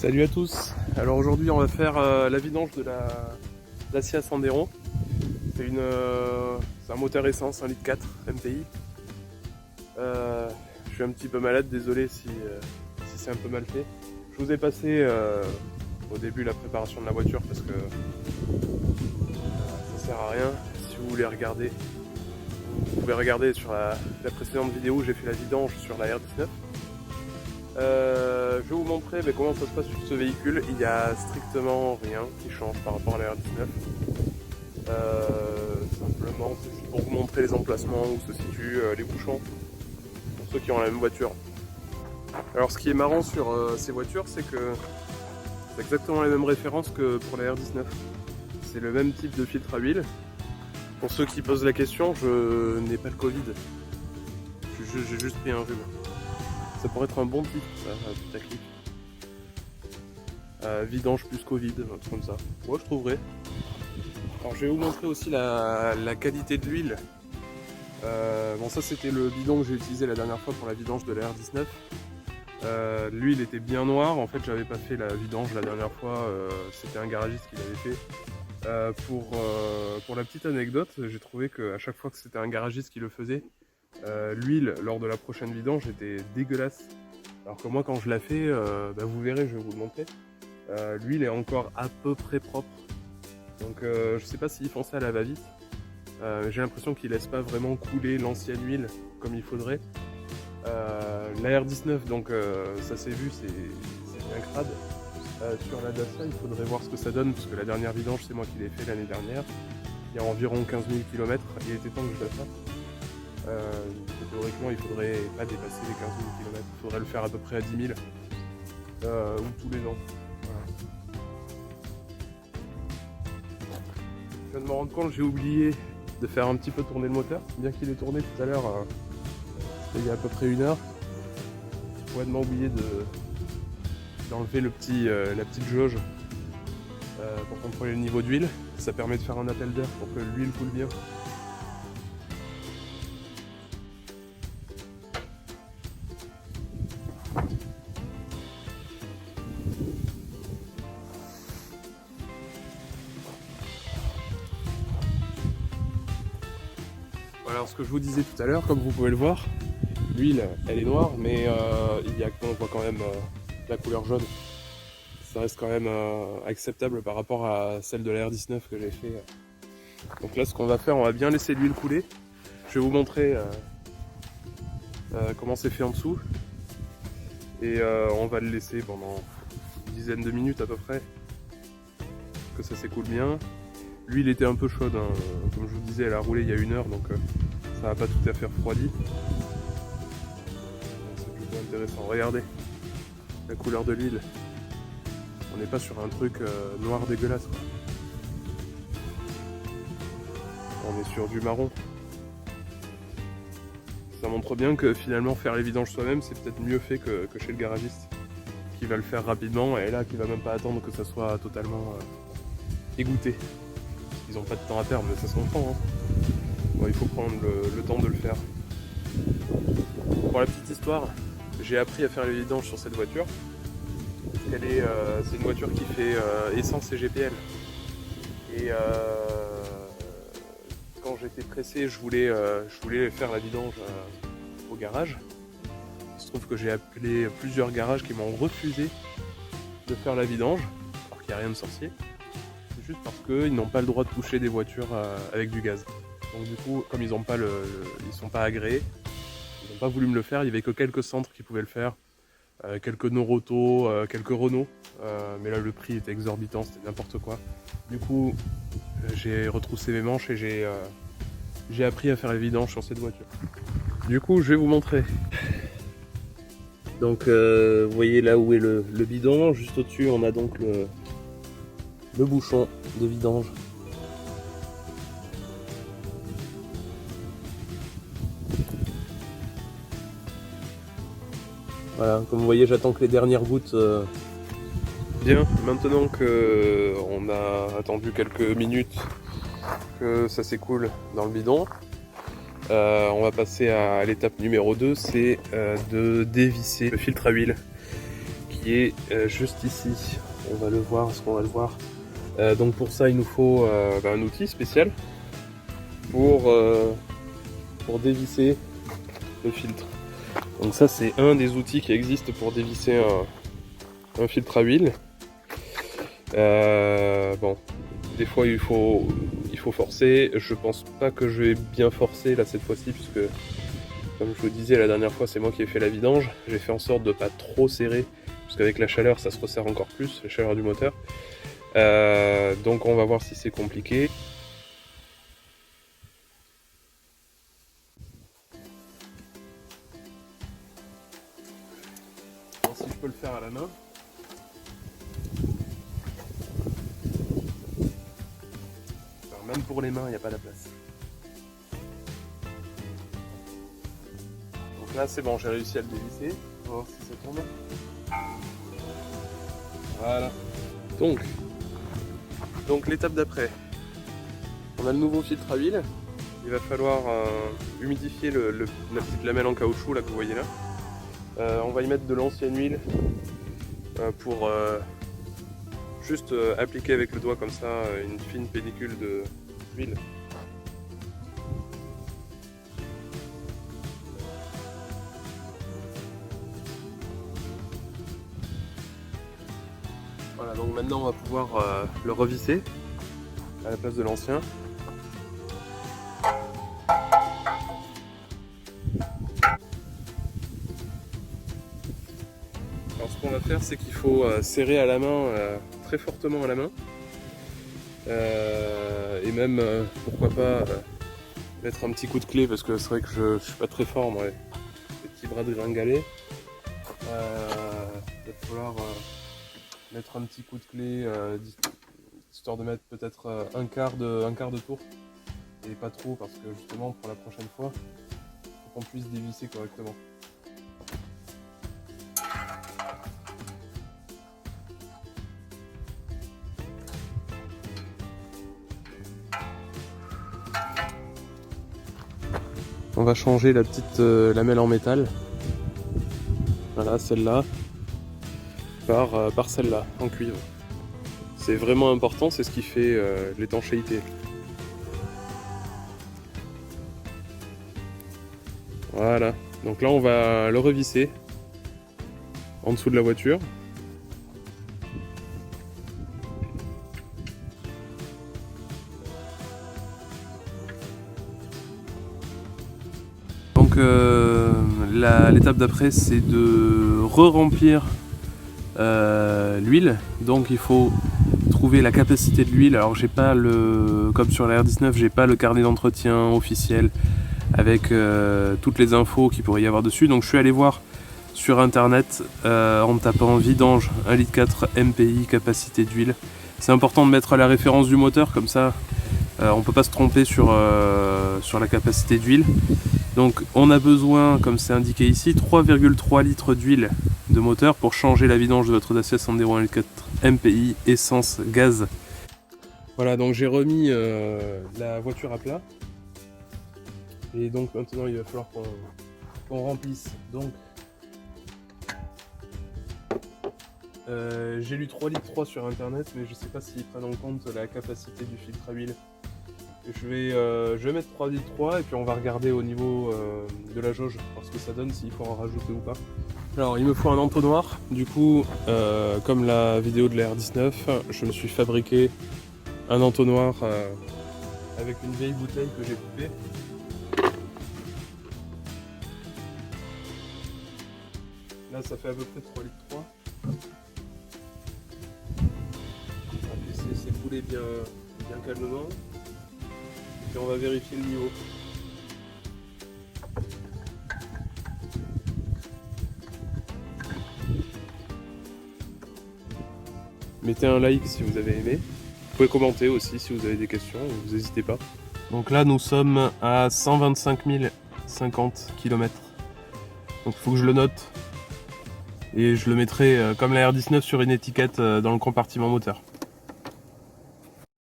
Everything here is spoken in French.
Salut à tous. Alors aujourd'hui on va faire la vidange de la Dacia Sandero. C'est un moteur essence 1,4 litre MPI. Je suis un petit peu malade, désolé si c'est un peu mal fait. Je vous ai passé au début la préparation de la voiture parce que ça sert à rien. Si vous voulez regarder, vous pouvez regarder sur la précédente vidéo où j'ai fait la vidange sur la R19. Je vais vous montrer comment ça se passe sur ce véhicule. Il n'y a strictement rien qui change par rapport à la R19. Simplement, c'est juste pour vous montrer les emplacements où se situent les bouchons pour ceux qui ont la même voiture. Alors, ce qui est marrant sur ces voitures, c'est que c'est exactement les mêmes références que pour la R19. C'est le même type de filtre à huile. Pour ceux qui posent la question, je n'ai pas le Covid. J'ai juste pris un rhume. Ça pourrait être un bon titre, ça, putaclic. Vidange plus Covid, un truc comme ça. Ouais, je trouverais. Alors, je vais vous montrer aussi la qualité de l'huile. Bon, ça, c'était le bidon que j'ai utilisé la dernière fois pour la vidange de la R19. L'huile était bien noire. En fait, j'avais pas fait la vidange la dernière fois. C'était un garagiste qui l'avait fait. Pour la petite anecdote, j'ai trouvé qu'à chaque fois que c'était un garagiste qui le faisait, l'huile lors de la prochaine vidange était dégueulasse. Alors que moi, quand je la fais, vous verrez, je vais vous le montrer. L'huile est encore à peu près propre. Donc je sais pas s'ils font ça à la va-vite. J'ai l'impression qu'ils laissent pas vraiment couler l'ancienne huile comme il faudrait. La R19, donc ça s'est vu, c'est bien crade. Sur la Dacia, il faudrait voir ce que ça donne, parce que la dernière vidange, c'est moi qui l'ai fait l'année dernière. Il y a environ 15 000 km, il était temps que je la fasse. Théoriquement, il faudrait pas dépasser les 15 000 km, il faudrait le faire à peu près à 10 000, ou tous les ans. Voilà. Je viens de me rendre compte, j'ai oublié de faire un petit peu tourner le moteur, bien qu'il ait tourné tout à l'heure, il y a à peu près 1 heure. J'ai complètement oublié d'enlever la petite jauge pour contrôler le niveau d'huile. Ça permet de faire un appel d'air pour que l'huile coule bien. Alors, ce que je vous disais tout à l'heure, comme vous pouvez le voir, l'huile elle est noire, mais on voit quand même la couleur jaune. Ça reste quand même acceptable par rapport à celle de la R19 que j'ai fait. Donc là, ce qu'on va faire, on va bien laisser l'huile couler. Je vais vous montrer comment c'est fait en dessous. Et on va le laisser pendant une dizaine de minutes à peu près, que ça s'écoule bien. L'huile était un peu chaude, hein. Comme je vous disais, elle a roulé il y a 1 heure, donc ça n'a pas tout à fait refroidi. C'est plutôt intéressant. Regardez la couleur de l'huile. On n'est pas sur un truc noir dégueulasse, quoi. On est sur du marron. Ça montre bien que finalement faire les vidanges soi-même, c'est peut-être mieux fait que chez le garagiste, qui va le faire rapidement et là qui va même pas attendre que ça soit totalement égoutté. Ils n'ont pas de temps à perdre, mais ça se comprend, hein. Bon, il faut prendre le temps de le faire. Pour la petite histoire, j'ai appris à faire les vidanges sur cette voiture. C'est une voiture qui fait essence et GPL. Et quand j'étais pressé, je voulais faire la vidange au garage. Il se trouve que j'ai appelé plusieurs garages qui m'ont refusé de faire la vidange, alors qu'il n'y a rien de sorcier. C'est juste parce qu'ils n'ont pas le droit de toucher des voitures avec du gaz. Donc du coup, comme ils sont pas agréés, ils n'ont pas voulu me le faire. Il n'y avait que quelques centres qui pouvaient le faire. Quelques Noroto, quelques Renault, mais là le prix était exorbitant, c'était n'importe quoi. Du coup, j'ai retroussé mes manches et j'ai appris à faire les vidanges sur cette voiture. Du coup, je vais vous montrer. Donc, vous voyez là où est le bidon, juste au-dessus, on a donc le bouchon de vidange. Voilà, comme vous voyez, j'attends que les dernières gouttes. Bien, maintenant que on a attendu quelques minutes que ça s'écoule dans le bidon, on va passer à l'étape numéro 2, c'est de dévisser le filtre à huile qui est juste ici. On va le voir, est-ce qu'on va le voir? Donc pour ça il nous faut un outil spécial pour dévisser le filtre. Donc ça c'est un des outils qui existent pour dévisser un filtre à huile. Bon, des fois il faut forcer. Je pense pas que je vais bien forcer là cette fois-ci, puisque comme je vous disais la dernière fois, c'est moi qui ai fait la vidange. J'ai fait en sorte de pas trop serrer, parce qu'avec la chaleur ça se resserre encore plus, la chaleur du moteur. Donc on va voir si c'est compliqué. Alors, si je peux le faire à la main. Alors, même pour les mains, il n'y a pas la place. Donc là c'est bon, j'ai réussi à le dévisser. On va voir si ça tourne. Voilà. Donc l'étape d'après, on a le nouveau filtre à huile. Il va falloir humidifier la petite lamelle en caoutchouc là que vous voyez là. On va y mettre de l'ancienne huile pour juste appliquer avec le doigt comme ça une fine pellicule d'huile. Voilà, donc maintenant on va pouvoir le revisser à la place de l'ancien. Alors ce qu'on va faire, c'est qu'il faut serrer à la main, très fortement à la main, et même pourquoi pas mettre un petit coup de clé, parce que c'est vrai que je suis pas très fort moi, les petits bras de gringalet. Il va falloir mettre un petit coup de clé, histoire de mettre peut-être un quart de tour, et pas trop, parce que justement pour la prochaine fois, il faut qu'on puisse dévisser correctement. On va changer la petite lamelle en métal, voilà, celle-là, par celle-là, en cuivre. C'est vraiment important, c'est ce qui fait l'étanchéité. Voilà, donc là on va le revisser en dessous de la voiture. Donc l'étape d'après, c'est de re-remplir l'huile. Donc il faut trouver la capacité de l'huile. Alors j'ai pas comme sur la R19, j'ai pas le carnet d'entretien officiel avec toutes les infos qu'il pourrait y avoir dessus. Donc je suis allé voir sur internet en tapant vidange 1,4 litre MPI capacité d'huile. C'est important de mettre la référence du moteur, comme ça on peut pas se tromper sur la capacité d'huile. Donc on a besoin, comme c'est indiqué ici, 3,3 litres d'huile de moteur pour changer la vidange de votre Dacia Sandero 1,4 MPI essence gaz. Voilà, donc j'ai remis la voiture à plat. Et donc maintenant il va falloir qu'on remplisse. Donc j'ai lu 3,3 litres sur internet, mais je sais pas s'ils prennent en compte la capacité du filtre à huile. Je vais mettre 3,3 litres et puis on va regarder au niveau de la jauge, voir ce que ça donne, s'il faut en rajouter ou pas. Alors il me faut un entonnoir, du coup comme la vidéo de la R19, je me suis fabriqué un entonnoir avec une vieille bouteille que j'ai coupée. Là ça fait à peu près 3,3 litres. On va laisser s'écouler bien calmement. Et on va vérifier le niveau. Mettez un like si vous avez aimé. Vous pouvez commenter aussi si vous avez des questions, vous n'hésitez pas. Donc là nous sommes à 125 050 km. Donc il faut que je le note. Et je le mettrai comme la R19 sur une étiquette dans le compartiment moteur.